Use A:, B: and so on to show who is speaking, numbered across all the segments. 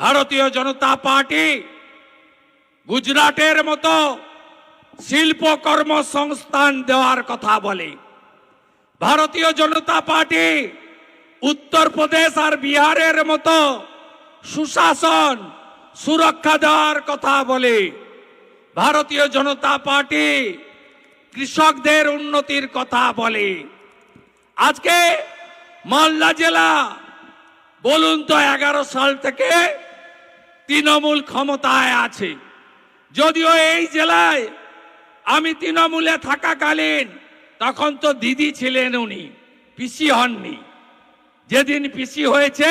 A: ভারতীয় জনতা পার্টি গুজরাটের মতো শিল্প কর্মসংস্থান দেওয়ার কথা বলে। ভারতীয় জনতা পার্টি উত্তরপ্রদেশ আর বিহারের মতো সুশাসন সুরক্ষা দেওয়ার কথা বলে। ভারতীয় জনতা পার্টি কৃষকদের উন্নতির কথা বলে। আজকে মালদা জেলা বলুন তো 11 সাল থেকে তৃণমূল ক্ষমতায় আছে। যদিও এই জেলায় আমি তৃণমূলে থাকাকালীন তখন তো দিদি ছিলেন, উনি পিসি হননি। যেদিন পিসি হয়েছে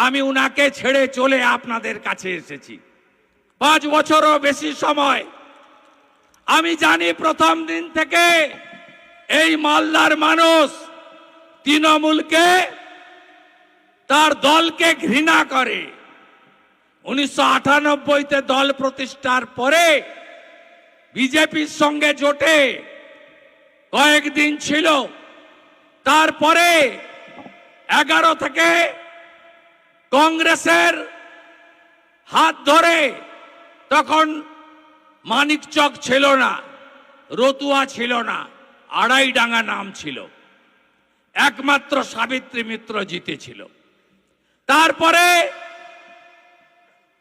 A: আমি উনাকে ছেড়ে চলে আপনাদের কাছে এসেছি। 5 বছরও বেশি সময়। আমি জানি প্রথম দিন থেকে এই মালদার মানুষ তৃণমূলকে, তার দলকে ঘৃণা করে। 1998-তে দল প্রতিষ্ঠার পরে বিজেপির সঙ্গে জোটে কয়েকদিন ছিল, তারপরে 11 থেকে কংগ্রেসের হাত ধরে, তখন মানিকচক ছিল না, রতুয়া ছিল না, আড়াইডাঙ্গা নাম ছিল, একমাত্র সাবিত্রী মিত্র জিতেছিল। তারপরে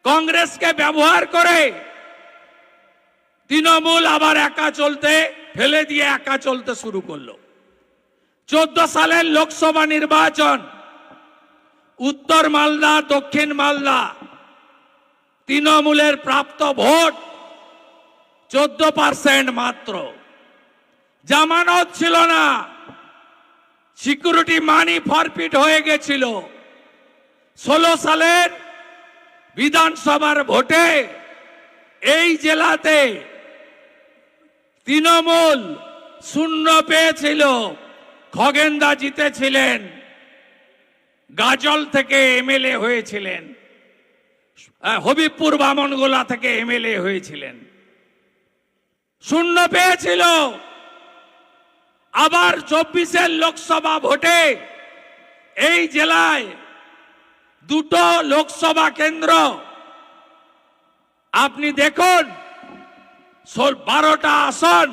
A: কংগ্রেসকে ব্যবহার করে তৃণমূল আবার একা চলতে ফেলে দিয়ে একা চলতে শুরু করলো। 14 সালের লোকসভা নির্বাচন, উত্তর মালদা দক্ষিণ মালদা তৃণমূলের প্রাপ্ত ভোট 14% মাত্র। জামানত ছিল না, সিকিউরিটি মানি ফরফিট হয়ে গেছিল। 16 সালের বিধানসভার ভোটে এই জেলাতে তৃণমূল 0 পেয়েছিল। খগেনদা জিতেছিলেন, গাজল থেকে এমএলএ হয়েছিলেন, হবিবপুর বামনগোলা থেকে এমএলএ হয়েছিলেন, 0 পেয়েছিল। আবার 24-এর লোকসভা ভোটে এই জেলায় 2টো লোকসভা কেন্দ্র আপনি দেখুন, 12টা আসন,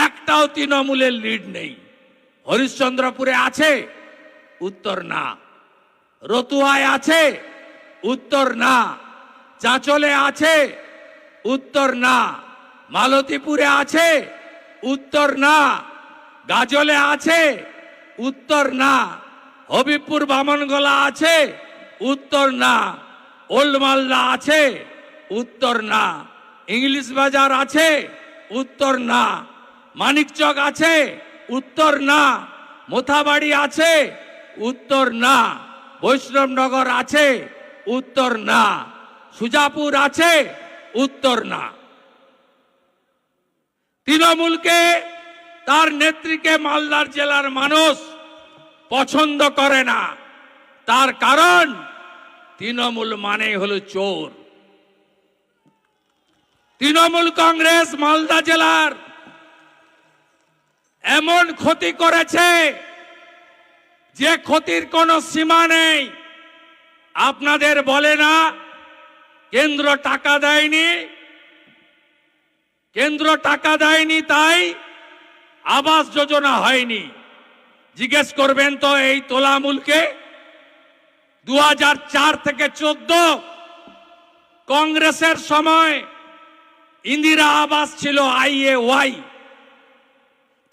A: একটাও তৃণমূলের লিড নেই। হরিশ্চন্দ্রপুরে আছে, উত্তর না। রতুয়ায় আছে, উত্তর না। চাঁচলে আছে, উত্তর না। মালতীপুরে আছে, উত্তর না। গাজলে আছে, উত্তর না। হবিবপুর বামনগোলা আছে, উত্তর না। ওল্ড মালদা আছে, উত্তর না। ইংলিশ বাজার আছে, উত্তর না। মানিকচক আছে, উত্তর না। মোথাবাড়ি আছে, উত্তর না। বৈষ্ণবনগর আছে, উত্তর না। সুজাপুর আছে, উত্তর না। তৃণমূলকে, তার নেত্রীকে মালদার জেলার মানুষ পছন্দ করে না। তার কারণ তৃণমূল মানে হলো চোর। তৃণমূল কংগ্রেস মালদা জেলার এমন ক্ষতি করেছে যে ক্ষতির কোনো সীমা নেই। আপনাদের বলে না কেন্দ্র টাকা দেয়নি, কেন্দ্র টাকা দেয়নি তাই আবাস যোজনা হয়নি। জিজ্ঞেস করবেন তো এই তোলামূলকে। 2004 থেকে 14 কংগ্রেসের সময় ইন্দিরা আবাস ছিল IAY,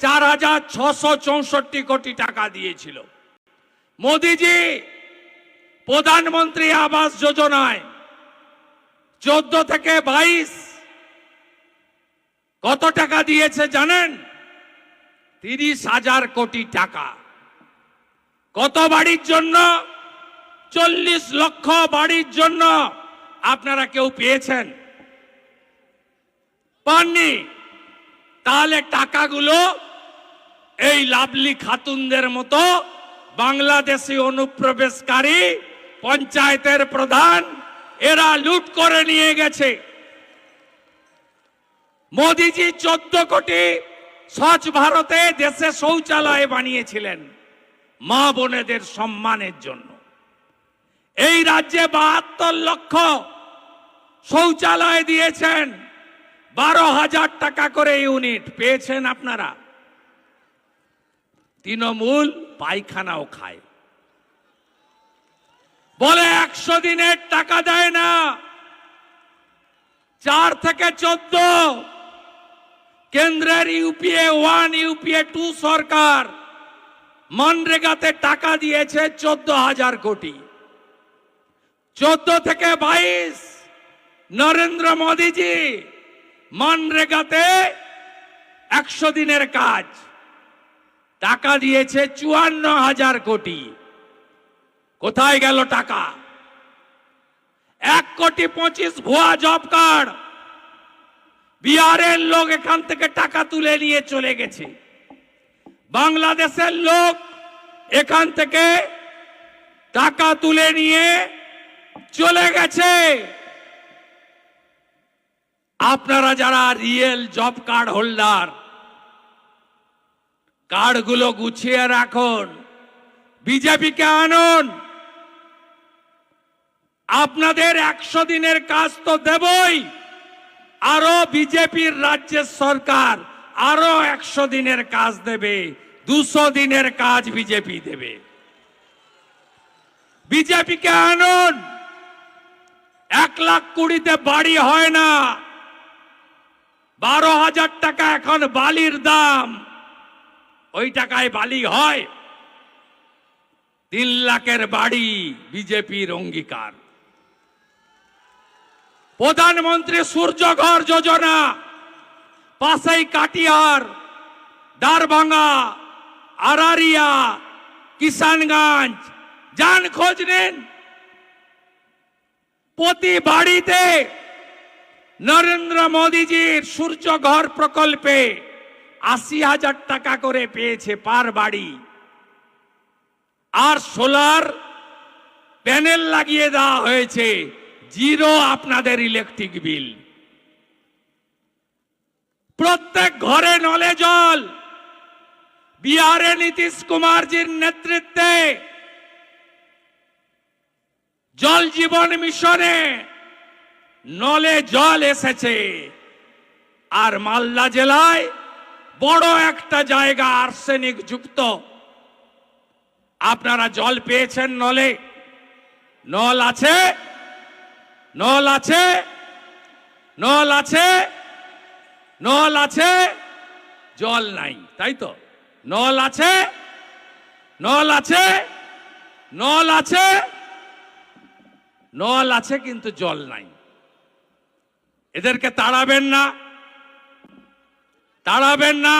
A: 4664 কোটি টাকা দিয়েছিল। মোদিজি প্রধানমন্ত্রী আবাস যোজনায় 14 থেকে 22 কত টাকা দিয়েছে জানেন? 30,000 কোটি টাকা। কত বাড়ির জন্য? 40 লক্ষ বাড়ির জন্য। আপনারা কেউ পেয়েছেন? পাননি। তাহলে টাকাগুলো এই লাভলি খাতুনদের মতো বাংলাদেশি অনুপ্রবেশকারী পঞ্চায়েতের প্রধান, এরা লুট করে নিয়ে গেছে। মোদিজি 14 কোটি স্বচ্ছ ভারতে দেশে শৌচালয় বানিয়েছিলেন মা বোনেদের সম্মানের জন্য। এই রাজ্যে 72 লক্ষ শৌচালয় দিয়েছেন, 12,000 টাকা করে ইউনিট পেয়েছেন আপনারা। তৃণমূল পায়খানাও খায়, বলে 100 দিনের টাকা দেয় না। 4 থেকে 14 কেন্দ্রের ইউপিএ 1 ইউপিএ 2 সরকার মনরেগাতে টাকা দিয়েছে 14,000 কোটি। 14 থেকে 22 নরেন্দ্র মোদীজি মনরেগাতে 100 দিনের কাজ টাকা দিয়েছে 54,000 কোটি। কোথায় গেল টাকা? 1,25,00,000 ভুয়া জব কার্ড বিহারের লোক এখান থেকে টাকা তুলে নিয়ে চলে গেছে। বাংলাদেশের লোক এখান থেকে টাকা তুলে নিয়ে চলে গেছে। আপনারা যারা রিয়েল জব কার্ড হোল্ডার, কার্ডগুলো গুছিয়ে রাখুন, বিজেপিকে আনুন। আপনাদের 100 দিনের কাজ তো দেবই, আরো বিজেপির রাজ্যের সরকার আরো 100 দিনের কাজ দেবে, 200 দিনের কাজ বিজেপি দেবে। বিজেপিকে আনুন। 1,20,000 বাড়ি হয় না, 12,000 টাকা এখন বালির দাম। ওই টাকায় বালি হয়? 3 লাখের বাড়ি বিজেপির অঙ্গীকার। প্রধানমন্ত্রী সূর্যঘর যোজনা, পাশেই কাটিহার, দারভাঙ্গা, আরারিয়া, কিষানগঞ্জ, যান খোঁজ নিন। প্রতি বাড়িতে নরেন্দ্র মোদীজির সূর্যঘর প্রকল্পে 80,000 টাকা করে পেয়েছে পার বাড়ি। আর সোলার প্যানেল লাগিয়ে দেওয়া হয়েছে, 0 আপনাদের ইলেকট্রিক বিল। প্রত্যেক ঘরে নলে জল। বিহারে নীতিশ কুমারজির নেতৃত্বে জল জীবন মিশনে নলে জল এসেছে। আর মালদা জেলায় বড় একটা জায়গা আর্সেনিক যুক্ত। আপনারা জল পেয়েছেন নলে? নল আছে? নল আছে? নল আছে? নল আছে? জল নাই, তাই তো? নল আছে? নল আছে? নল আছে? নল আছে কিন্তু জল নাই। এদেরকে তাড়াবেন না, তাড়াবেন না।